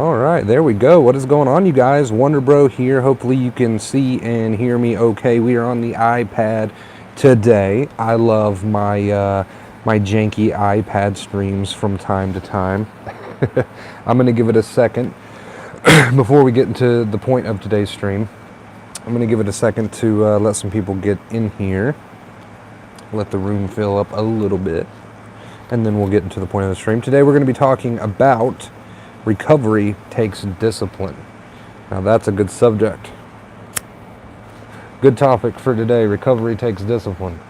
All right, there we go. What is going on, you guys? Wonder Bro here. Hopefully you can see and hear me okay. We are on the iPad today. I love my janky iPad streams from time to time. I'm going to give it a second before we get into the point of today's stream. I'm going to give it a second to let some people get in here. Let the room fill up a little bit. And then we'll get into the point of the stream. Today we're going to be talking about recovery takes discipline. Now that's a good subject. Good topic for today. Recovery takes discipline.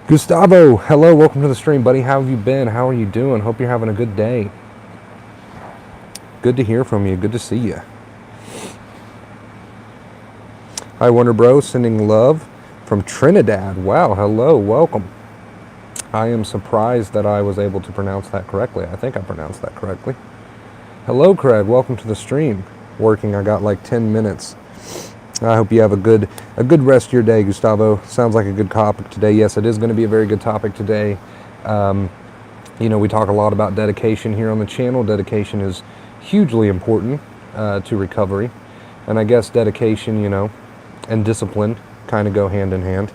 Gustavo, hello, welcome to the stream, buddy. How have you been? How are you doing? Hope you're having a good day. Good to hear from you. Good to see you. Hi, Wonder Bro, sending love from Trinidad. Wow, hello, welcome. I am surprised that I was able to pronounce that correctly. I think I pronounced that correctly. Hello, Craig. Welcome to the stream. Working. I got like 10 minutes. I hope you have a good rest of your day, Gustavo. Sounds like a good topic today. Yes, it is going to be a very good topic today. You know, we talk a lot about dedication here on the channel. Dedication is hugely important to recovery. And I guess dedication, you know, and discipline kind of go hand in hand.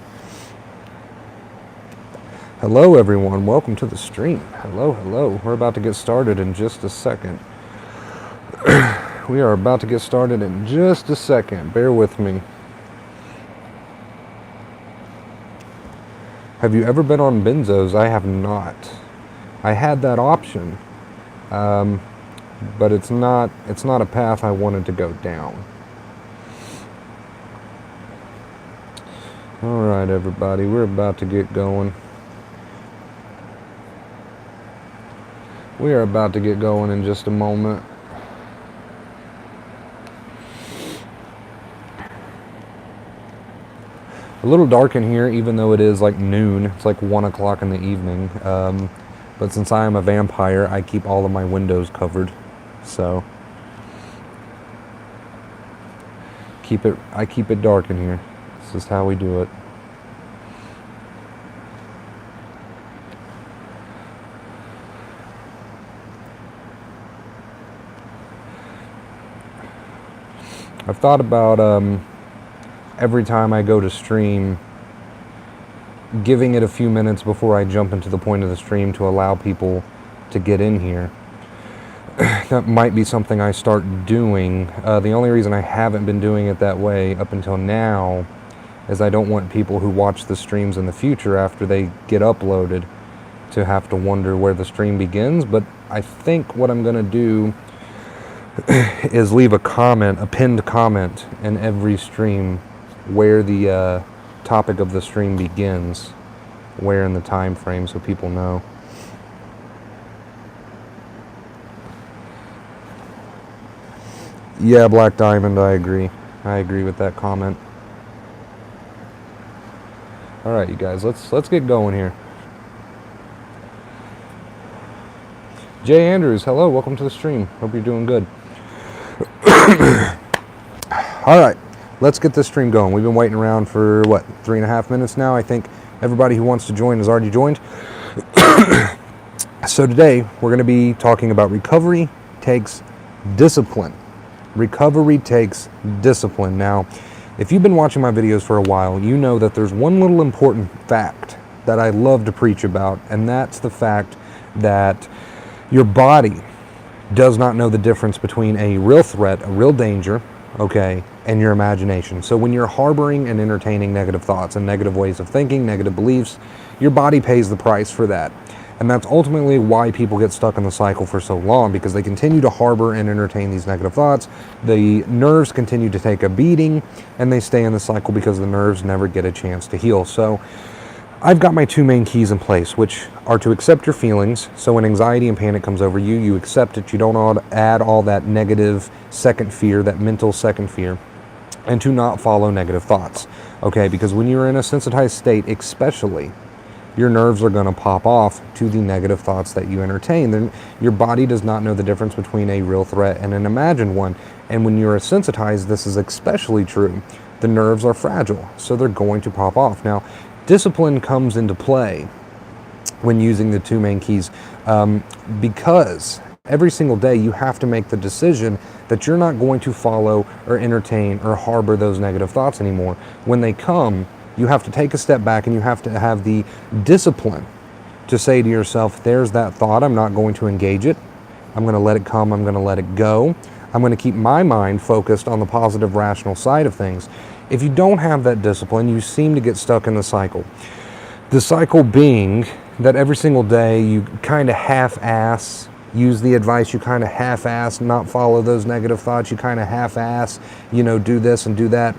Hello everyone, welcome to the stream. Hello, hello. We're about to get started in just a second. We are about to get started in just a second. Bear with me. Have you ever been on benzos? I have not. I had that option, but it's not a path I wanted to go down. All right, everybody, we're about to get going. We are about to get going in just a moment. A little dark in here, even though it is like noon. It's like 1 o'clock in the evening. But since I am a vampire, I keep all of my windows covered. So I keep it dark in here. This is how we do it. I've thought about every time I go to stream, giving it a few minutes before I jump into the point of the stream to allow people to get in here. That might be something I start doing. The only reason I haven't been doing it that way up until now is I don't want people who watch the streams in the future after they get uploaded to have to wonder where the stream begins. But I think what I'm going to do is leave a comment, a pinned comment in every stream where the topic of the stream begins, where in the time frame, so people know. Yeah, Black Diamond, I agree. I agree with that comment. All right, you guys, let's get going here. Jay Andrews, hello, welcome to the stream. Hope you're doing good. All right, let's get this stream going. We've been waiting around for, what, 3.5 minutes now? I think everybody who wants to join has already joined. So today, we're going to be talking about recovery takes discipline. Recovery takes discipline. Now, if you've been watching my videos for a while, you know that there's one little important fact that I love to preach about, and that's the fact that your body does not know the difference between a real threat, a real danger, okay, and your imagination. So when you're harboring and entertaining negative thoughts and negative ways of thinking, negative beliefs, your body pays the price for that. And that's ultimately why people get stuck in the cycle for so long, because they continue to harbor and entertain these negative thoughts. The nerves continue to take a beating, and they stay in the cycle because the nerves never get a chance to heal. So I've got my two main keys in place, which are to accept your feelings. So when anxiety and panic comes over you, you accept it. You don't add all that negative second fear, that mental second fear, and to not follow negative thoughts. Okay, because when you're in a sensitized state, especially, your nerves are going to pop off to the negative thoughts that you entertain. Then your body does not know the difference between a real threat and an imagined one. And when you're sensitized, this is especially true. The nerves are fragile, so they're going to pop off. Now, discipline comes into play when using the two main keys because Every single day, you have to make the decision that you're not going to follow or entertain or harbor those negative thoughts anymore. When they come, you have to take a step back and you have to have the discipline to say to yourself, there's that thought, I'm not going to engage it. I'm going to let it come, I'm going to let it go. I'm going to keep my mind focused on the positive, rational side of things. If you don't have that discipline, you seem to get stuck in the cycle. The cycle being that every single day you kind of half-ass use the advice, you kind of half-ass not follow those negative thoughts, you kind of half-ass, do this and do that,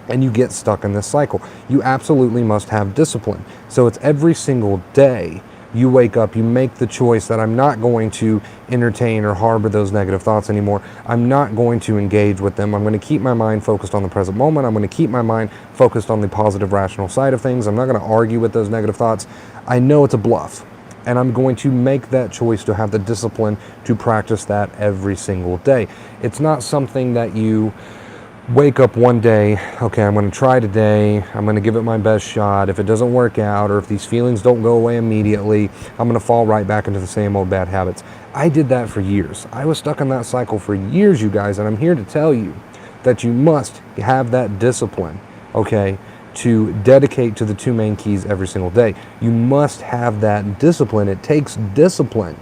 and you get stuck in this cycle. You absolutely must have discipline. So it's every single day you wake up, you make the choice that I'm not going to entertain or harbor those negative thoughts anymore. I'm not going to engage with them. I'm going to keep my mind focused on the present moment. I'm going to keep my mind focused on the positive, rational side of things. I'm not going to argue with those negative thoughts. I know it's a bluff, and I'm going to make that choice to have the discipline to practice that every single day. It's not something that you wake up one day, okay, I'm going to try today, I'm going to give it my best shot. If it doesn't work out, or if these feelings don't go away immediately, I'm going to fall right back into the same old bad habits. I did that for years. I was stuck in that cycle for years, you guys, and I'm here to tell you that you must have that discipline, okay, to dedicate to the two main keys every single day. You must have that discipline. It takes discipline.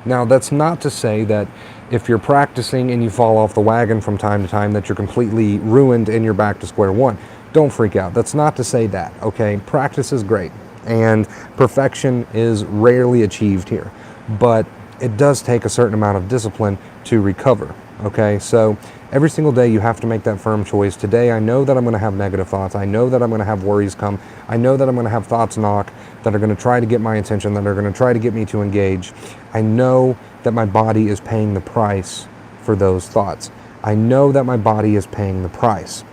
Now, that's not to say that if you're practicing and you fall off the wagon from time to time that you're completely ruined and you're back to square one. Don't freak out. That's not to say that, okay? Practice is great, and perfection is rarely achieved here, but it does take a certain amount of discipline to recover, okay? So every single day you have to make that firm choice. Today, I know that I'm going to have negative thoughts. I know that I'm going to have worries come. I know that I'm going to have thoughts knock that are going to try to get my attention, that are going to try to get me to engage. I know that my body is paying the price for those thoughts. I know that my body is paying the price.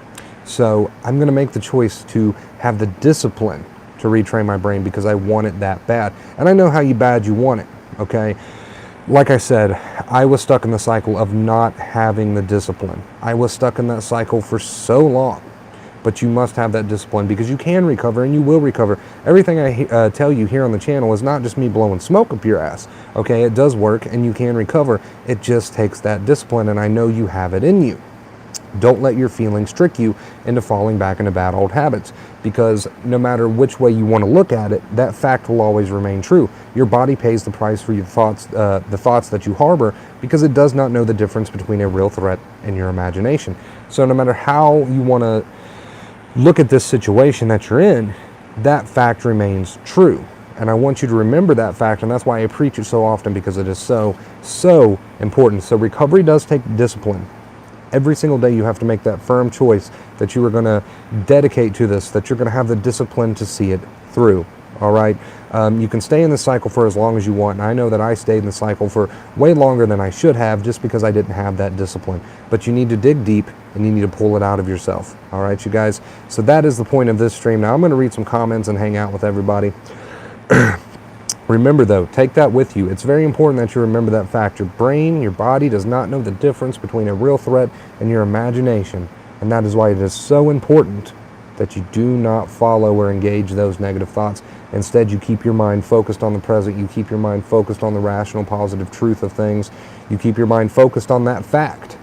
So I'm going to make the choice to have the discipline to retrain my brain because I want it that bad. And I know how bad you want it, okay? Like I said, I was stuck in the cycle of not having the discipline. I was stuck in that cycle for so long. But you must have that discipline because you can recover and you will recover. Everything I tell you here on the channel is not just me blowing smoke up your ass. Okay, it does work and you can recover. It just takes that discipline, and I know you have it in you. Don't let your feelings trick you into falling back into bad old habits, because no matter which way you want to look at it, that fact will always remain true. Your body pays the price for your thoughts, the thoughts that you harbor, because it does not know the difference between a real threat and your imagination. So no matter how you want to look at this situation that you're in, that fact remains true. And I want you to remember that fact, and that's why I preach it so often, because it is so, so important. So recovery does take discipline. Every single day you have to make that firm choice that you are going to dedicate to this, that you're going to have the discipline to see it through. All right? You can stay in the cycle for as long as you want, and I know that I stayed in the cycle for way longer than I should have just because I didn't have that discipline. But you need to dig deep, and you need to pull it out of yourself. All right, you guys? So that is the point of this stream. Now I'm going to read some comments and hang out with everybody. Remember, though, take that with you. It's very important that you remember that fact. Your brain, your body does not know the difference between a real threat and your imagination, and that is why it is so important that you do not follow or engage those negative thoughts. Instead, you keep your mind focused on the present. You keep your mind focused on the rational, positive truth of things. You keep your mind focused on that fact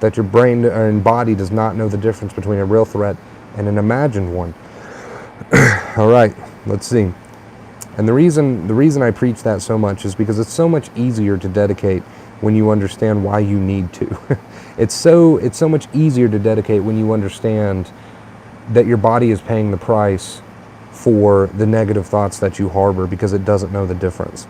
that your brain and body does not know the difference between a real threat and an imagined one. All right, let's see. And the reason I preach that so much is because it's so much easier to dedicate when you understand why you need to. It's so much easier to dedicate when you understand that your body is paying the price for the negative thoughts that you harbor because it doesn't know the difference.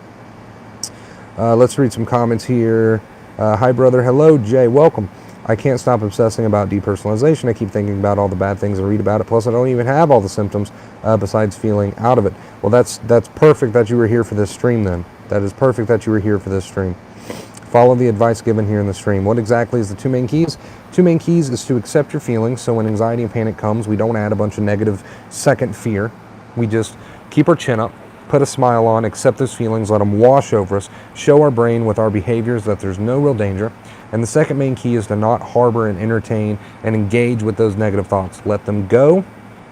Let's read some comments here. Hi, brother. Hello, Jay. Welcome. I can't stop obsessing about depersonalization. I keep thinking about all the bad things I read about it. Plus, I don't even have all the symptoms besides feeling out of it. Well, that's perfect that you were here for this stream then. That is perfect that you were here for this stream. Follow the advice given here in the stream. What exactly is the two main keys? Two main keys is to accept your feelings. So when anxiety and panic comes, we don't add a bunch of negative second fear. We just keep our chin up, put a smile on, accept those feelings, let them wash over us, show our brain with our behaviors that there's no real danger. And the second main key is to not harbor and entertain and engage with those negative thoughts. Let them go.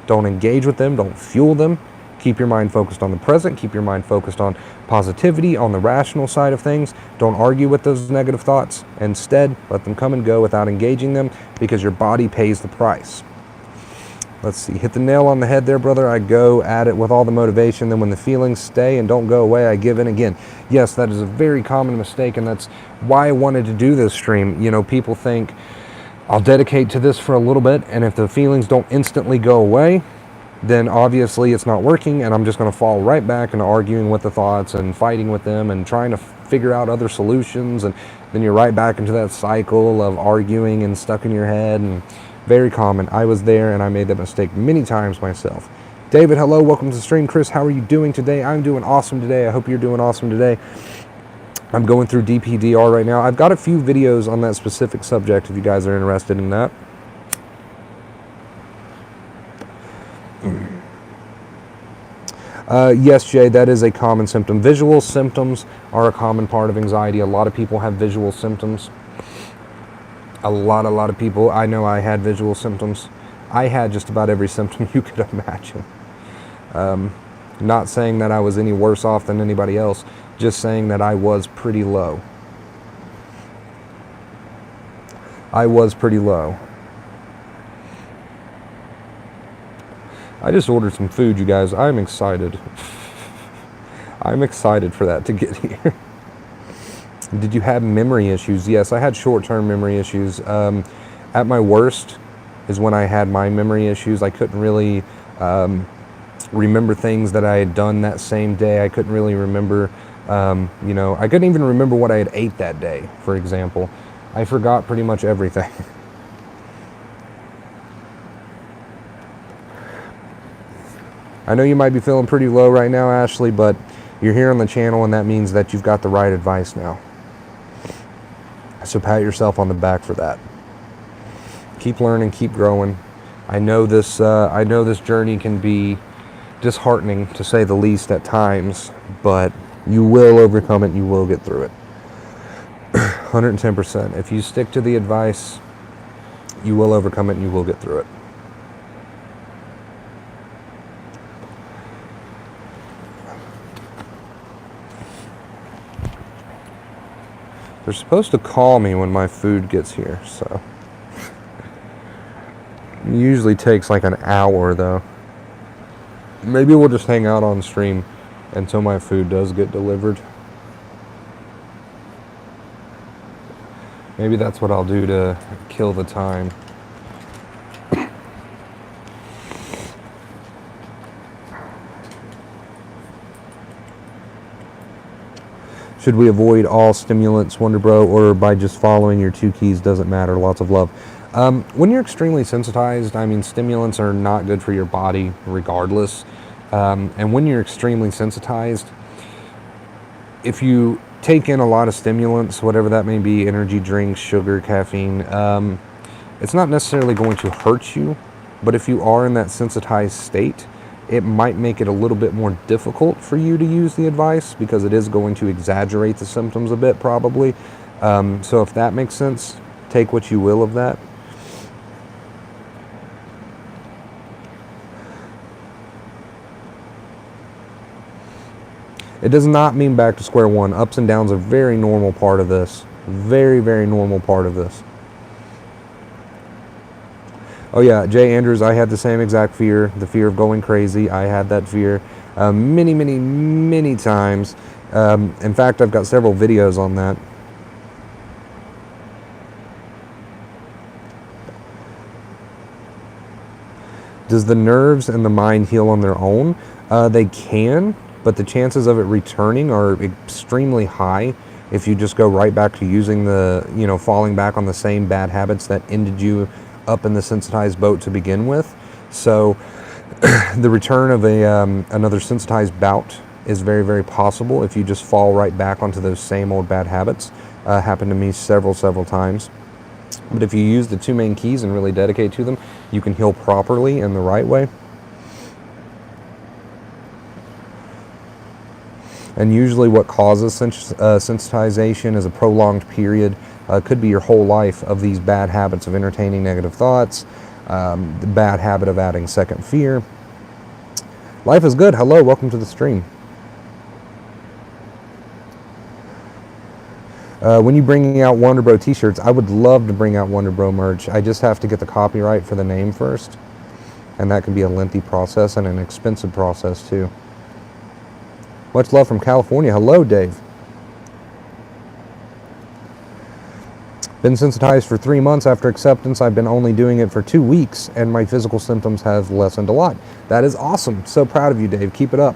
Don't engage with them. Don't fuel them. Keep your mind focused on the present. Keep your mind focused on positivity, on the rational side of things. Don't argue with those negative thoughts. Instead, let them come and go without engaging them, because your body pays the price. Let's see, hit the nail on the head there, brother. I go at it with all the motivation. Then when the feelings stay and don't go away, I give in again. Yes, that is a very common mistake, and that's why I wanted to do this stream. You know, people think I'll dedicate to this for a little bit, and if the feelings don't instantly go away, then obviously it's not working, and I'm just going to fall right back into arguing with the thoughts and fighting with them and trying to figure out other solutions, and then you're right back into that cycle of arguing and stuck in your head. And very common. I was there, and I made that mistake many times myself. David, hello, welcome to the stream. Chris, how are you doing today? I'm doing awesome today. I hope you're doing awesome today. I'm going through DPDR right now. I've got a few videos on that specific subject if you guys are interested in that. Yes, Jay, that is a common symptom. Visual symptoms are a common part of anxiety. A lot of people have visual symptoms. A lot of people. I know I had visual symptoms. I had just about every symptom you could imagine. Not saying that I was any worse off than anybody else, just saying that I was pretty low. I was pretty low. I just ordered some food, you guys. I'm excited. I'm excited for that to get here. Did you have memory issues? Yes, I had short-term memory issues. At my worst is when I had my memory issues. I couldn't really remember things that I had done that same day. I couldn't really remember, you know, I couldn't even remember what I had ate that day, for example. I forgot pretty much everything. I know you might be feeling pretty low right now, Ashley, but you're here on the channel, and that means that you've got the right advice now. So pat yourself on the back for that. Keep learning, keep growing. I know this journey can be disheartening, to say the least, at times, but you will overcome it and you will get through it. 110%. If you stick to the advice, you will overcome it and you will get through it. They're supposed to call me when my food gets here, so. It usually takes like an hour, though. Maybe we'll just hang out on stream until my food does get delivered. Maybe that's what I'll do to kill the time. Should we avoid all stimulants, Wonder Bro, or by just following your 2 keys? Doesn't matter. Lots of love. When you're extremely sensitized, I mean, stimulants are not good for your body regardless. And when you're extremely sensitized, if you take in a lot of stimulants, whatever that may be, energy drinks, sugar, caffeine, it's not necessarily going to hurt you, but if you are in that sensitized state, it might make it a little bit more difficult for you to use the advice, because it is going to exaggerate the symptoms a bit, probably. So if that makes sense, take what you will of that. It does not mean back to square one. Ups and downs are a very normal part of this. Very, very normal part of this. Oh yeah, Jay Andrews, I had the same exact fear, the fear of going crazy. I had that fear many, many, many times. In fact, I've got several videos on that. Does the nerves and the mind heal on their own? They can, but the chances of it returning are extremely high if you just go right back to using falling back on the same bad habits that ended you up in the sensitized boat to begin with. So the return of another sensitized bout is very, very possible if you just fall right back onto those same old bad habits. Happened to me several times. But if you use the 2 main keys and really dedicate to them, you can heal properly in the right way. And usually what causes sensitization is a prolonged period, could be your whole life, of these bad habits of entertaining negative thoughts, the bad habit of adding second fear. Life is good. Hello, welcome to the stream. When you bringing out Wonder Bro t-shirts, I would love to bring out Wonder Bro merch. I just have to get the copyright for the name first. And that can be a lengthy process and an expensive process too. Much love from California. Hello, Dave. Been sensitized for 3 months. After acceptance, I've been only doing it for 2 weeks, and my physical symptoms have lessened a lot. That is awesome. So proud of you, Dave. Keep it up.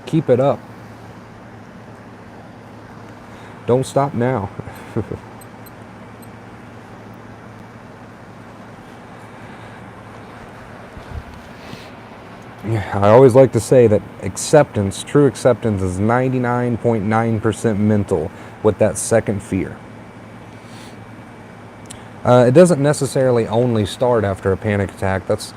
Keep it up. Don't stop now. I always like to say that acceptance, true acceptance, is 99.9% mental with that second fear. It doesn't necessarily only start after a panic attack. That's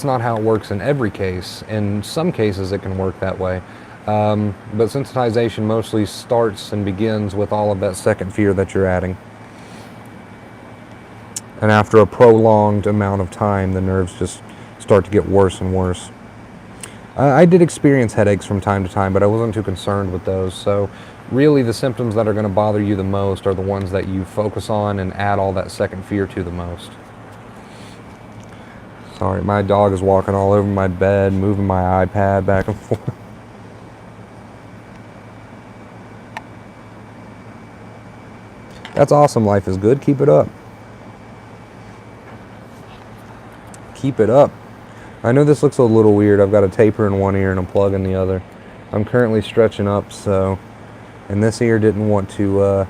not how it works in every case. In some cases it can work that way. But sensitization mostly starts and begins with all of that second fear that you're adding. And after a prolonged amount of time, the nerves just start to get worse and worse. I did experience headaches from time to time, but I wasn't too concerned with those. So really the symptoms that are going to bother you the most are the ones that you focus on and add all that second fear to the most. Sorry, my dog is walking all over my bed, moving my iPad back and forth. That's awesome. Life is good. Keep it up. Keep it up. I know this looks a little weird. I've got a taper in one ear and a plug in the other. I'm currently stretching up, so, and this ear didn't want to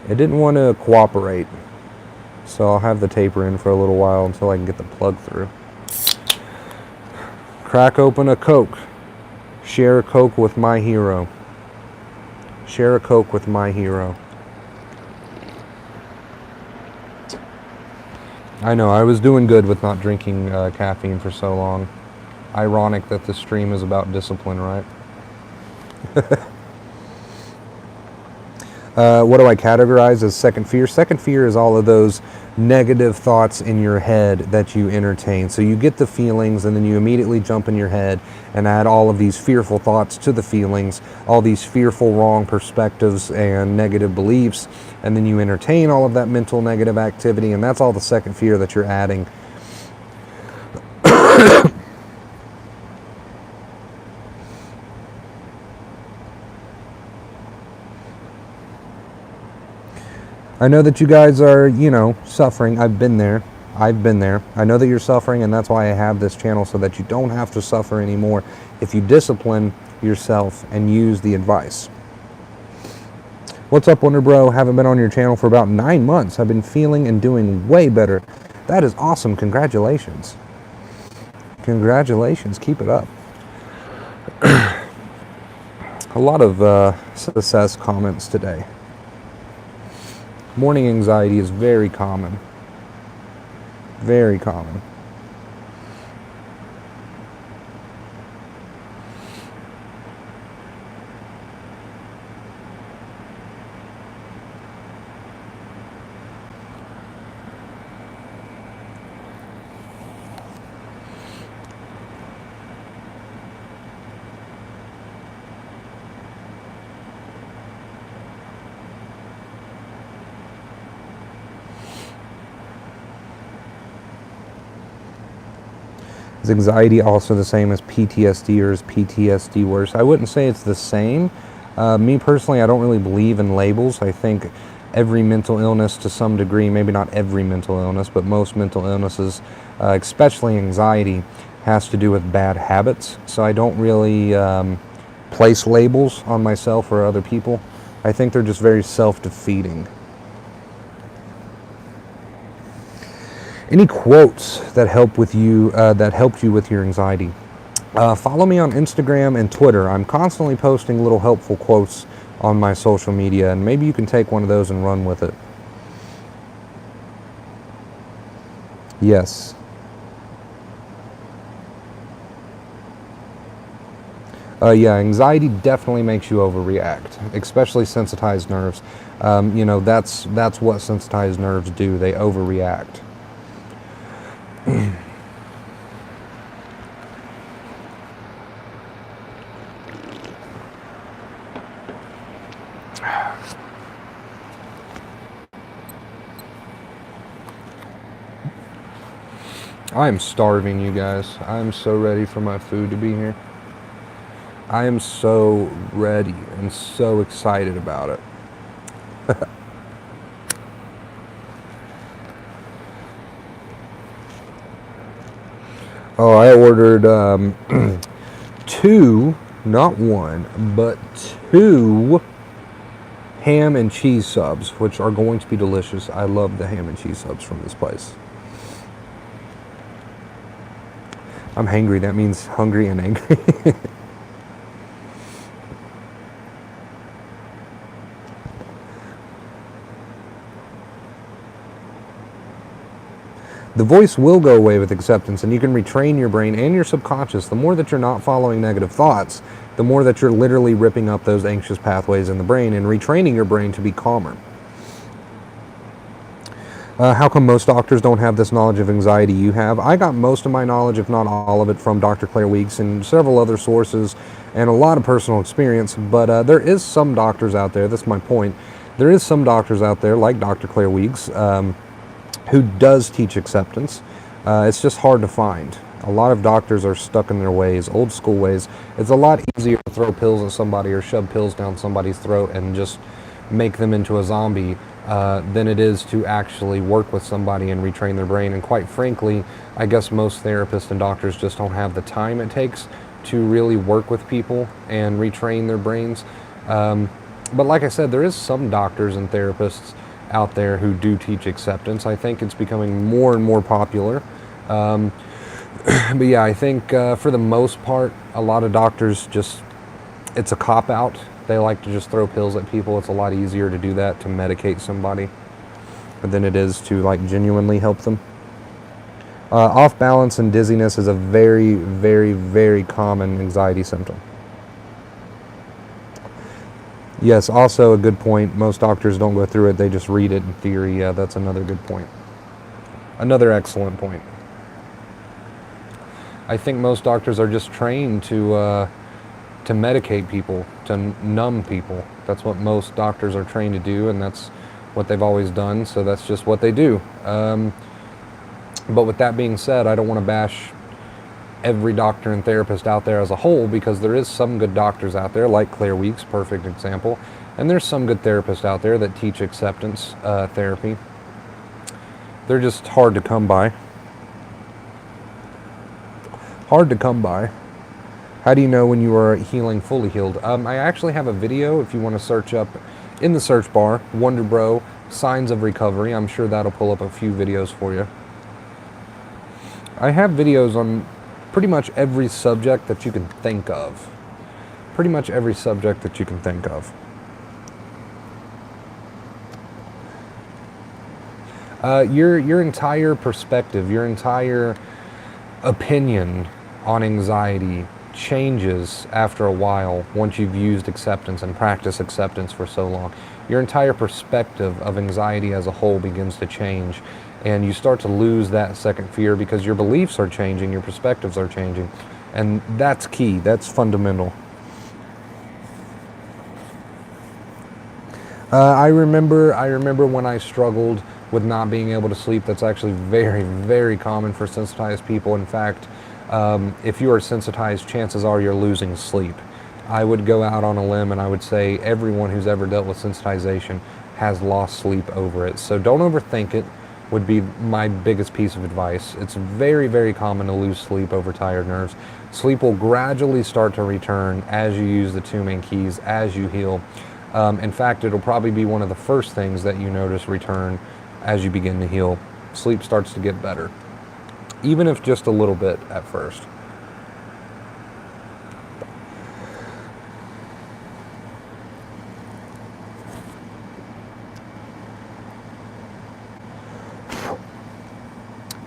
cooperate. So I'll have the taper in for a little while until I can get the plug through. Crack open a Coke. Share a Coke with my hero. Share a Coke with my hero. I know, I was doing good with not drinking caffeine for so long. Ironic that this stream is about discipline, right? What do I categorize as second fear? Second fear is all of those negative thoughts in your head that you entertain. So you get the feelings and then you immediately jump in your head and add all of these fearful thoughts to the feelings, all these fearful wrong perspectives and negative beliefs, and then you entertain all of that mental negative activity, and that's all the second fear that you're adding. I know that you guys are, suffering. I've been there. I know that you're suffering, and that's why I have this channel, so that you don't have to suffer anymore if you discipline yourself and use the advice. What's up, Wonder Bro? Haven't been on your channel for about 9 months. I've been feeling and doing way better. That is awesome. Congratulations. Congratulations. Keep it up. A lot of success comments today. Morning anxiety is very common. Very common. Is anxiety also the same as PTSD, or is PTSD worse? I wouldn't say it's the same. Me personally, I don't really believe in labels. I think every mental illness to some degree, maybe not every mental illness, but most mental illnesses, especially anxiety, has to do with bad habits. So I don't really place labels on myself or other people. I think they're just very self-defeating. Any quotes that help with you, that helped you with your anxiety? Follow me on Instagram and Twitter. I'm constantly posting little helpful quotes on my social media, and maybe you can take one of those and run with it. Yes. Yeah, anxiety definitely makes you overreact, especially sensitized nerves. That's what sensitized nerves do. They overreact. I am starving, you guys. I am so ready for my food to be here. I am so ready and so excited about it. Oh, I ordered two, not one, but two ham and cheese subs, which are going to be delicious. I love the ham and cheese subs from this place. I'm hangry. That means hungry and angry. The voice will go away with acceptance, and you can retrain your brain and your subconscious. The more that you're not following negative thoughts, the more that you're literally ripping up those anxious pathways in the brain and retraining your brain to be calmer. How come most doctors don't have this knowledge of anxiety you have? I got most of my knowledge, if not all of it, from Dr. Claire Weeks and several other sources and a lot of personal experience, but there is some doctors out there, that's my point, there is some doctors out there, like Dr. Claire Weeks, who does teach acceptance. It's just hard to find. A lot of doctors are stuck in their ways, old school ways. It's a lot easier to throw pills at somebody or shove pills down somebody's throat and just make them into a zombie than it is to actually work with somebody and retrain their brain. And quite frankly, I guess most therapists and doctors just don't have the time it takes to really work with people and retrain their brains. But like I said, there is some doctors and therapists out there who do teach acceptance. I think it's becoming more and more popular. But yeah, I think for the most part, a lot of doctors just, it's a cop-out. They like to just throw pills at people. It's a lot easier to do that, to medicate somebody, than it is to like genuinely help them. Off balance and dizziness is a very, very, very common anxiety symptom. Yes, also a good point. Most doctors don't go through it. They just read it in theory. Yeah, that's another good point. Another excellent point. I think most doctors are just trained to medicate people, to numb people. That's what most doctors are trained to do, and that's what they've always done, so that's just what they do. But with that being said, I don't want to bash every doctor and therapist out there as a whole, because there is some good doctors out there, like Claire Weeks, perfect example, and there's some good therapists out there that teach acceptance therapy. They're just hard to come by. Hard to come by. How do you know when you are healing, fully healed? I actually have a video, if you want to search up in the search bar, Wonder Bro, signs of recovery. I'm sure that'll pull up a few videos for you. I have videos on pretty much every subject that you can think of. Pretty much every subject that you can think of. Your entire perspective, your entire opinion on anxiety changes after a while once you've used acceptance and practiced acceptance for so long. Your entire perspective of anxiety as a whole begins to change, and you start to lose that second fear because your beliefs are changing, your perspectives are changing, and that's key, that's fundamental. I remember when I struggled with not being able to sleep. That's actually very, very common for sensitized people. In fact, if you are sensitized, chances are you're losing sleep. I would go out on a limb and I would say everyone who's ever dealt with sensitization has lost sleep over it. So don't overthink it, would be my biggest piece of advice. It's very, very common to lose sleep over tired nerves. Sleep will gradually start to return as you use the two main keys, as you heal. In fact, it'll probably be one of the first things that you notice return as you begin to heal. Sleep starts to get better, even if just a little bit at first.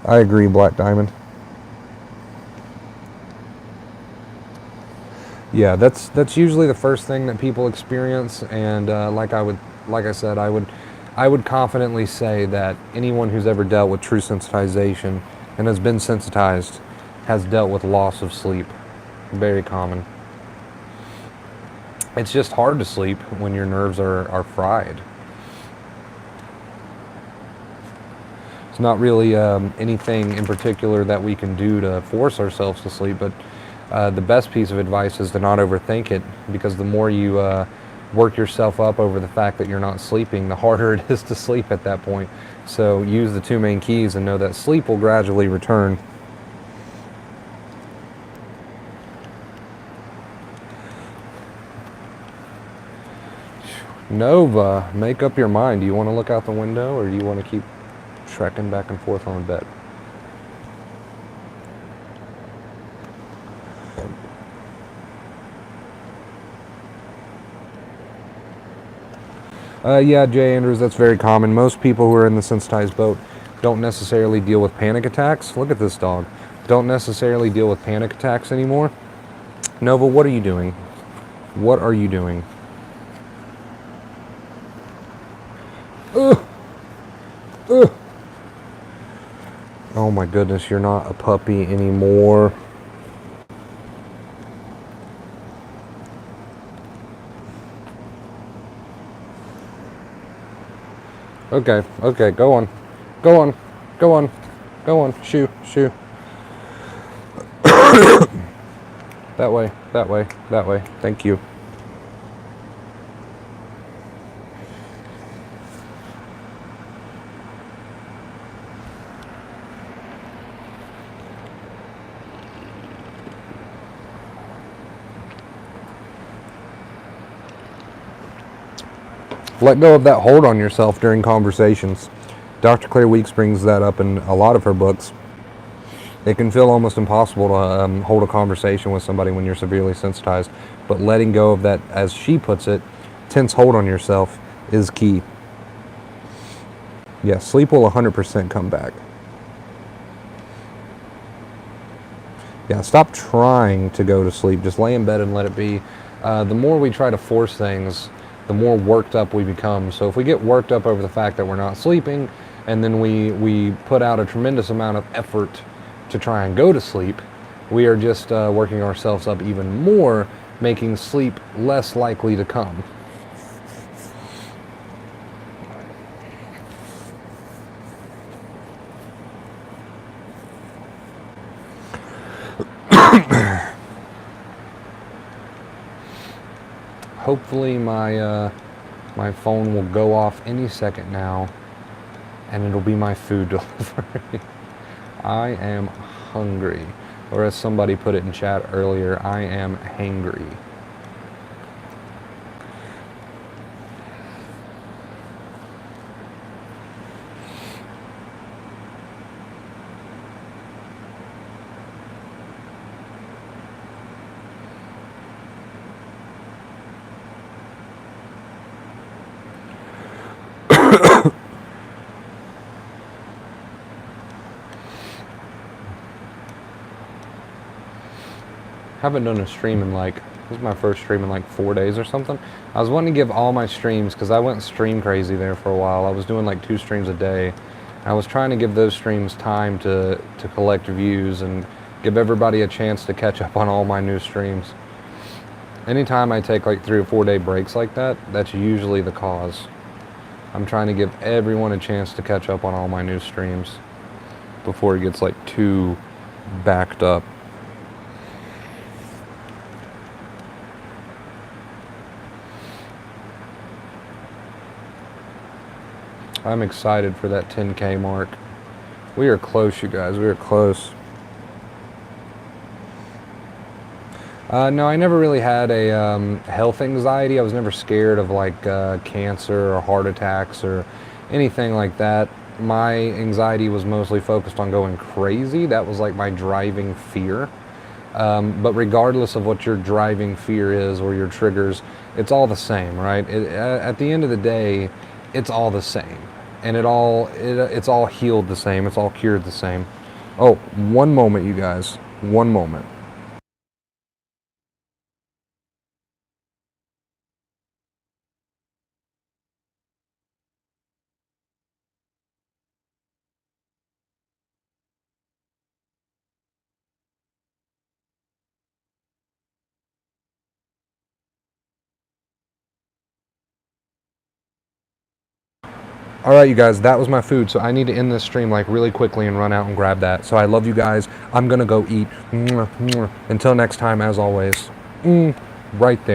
I agree, Black Diamond. Yeah, that's usually the first thing that people experience, and like I said, I would confidently say that anyone who's ever dealt with true sensitization and has been sensitized has dealt with loss of sleep. Very common. It's just hard to sleep when your nerves are fried. It's not really anything in particular that we can do to force ourselves to sleep, but the best piece of advice is to not overthink it, because the more you work yourself up over the fact that you're not sleeping, the harder it is to sleep at that point. So use the two main keys and know that sleep will gradually return. Nova, make up your mind. Do you want to look out the window, or do you want to keep trekking back and forth on the bed? Yeah, Jay Andrews, that's very common. Most people who are in the sensitized boat don't necessarily deal with panic attacks. Look at this dog. Don't necessarily deal with panic attacks anymore. Nova, what are you doing? What are you doing? Ugh. Ugh. Oh my goodness, you're not a puppy anymore. Okay, okay, go on. Go on. Go on. Go on. Shoo, shoo. That way, that way, that way. Thank you. Let go of that hold on yourself during conversations. Dr. Claire Weeks brings that up in a lot of her books. It can feel almost impossible to hold a conversation with somebody when you're severely sensitized, but letting go of that, as she puts it, tense hold on yourself is key. Yeah, sleep will 100% come back. Yeah, stop trying to go to sleep. Just lay in bed and let it be. The more we try to force things, the more worked up we become. So if we get worked up over the fact that we're not sleeping, and then we put out a tremendous amount of effort to try and go to sleep, we are just working ourselves up even more, making sleep less likely to come. Hopefully my phone will go off any second now, and it'll be my food delivery. I am hungry, or as somebody put it in chat earlier, I am hangry. Haven't done a stream in like, this is my first stream in like 4 days or something. I was wanting to give all my streams, because I went stream crazy there for a while. I was doing like 2 streams a day. I was trying to give those streams time to collect views and give everybody a chance to catch up on all my new streams. Anytime I take like 3 or 4 day breaks like that, that's usually the cause. I'm trying to give everyone a chance to catch up on all my new streams before it gets like too backed up. I'm excited for that 10K mark. We are close, you guys. We are close. No, I never really had a health anxiety. I was never scared of like cancer or heart attacks or anything like that. My anxiety was mostly focused on going crazy. That was like my driving fear. But regardless of what your driving fear is or your triggers, it's all the same, right? At the end of the day, it's all the same. And it's all healed the same. It's all cured the same. Oh, one moment, you guys. One moment. All right, you guys, that was my food. So I need to end this stream like really quickly and run out and grab that. So I love you guys. I'm going to go eat. Until next time, as always, right there.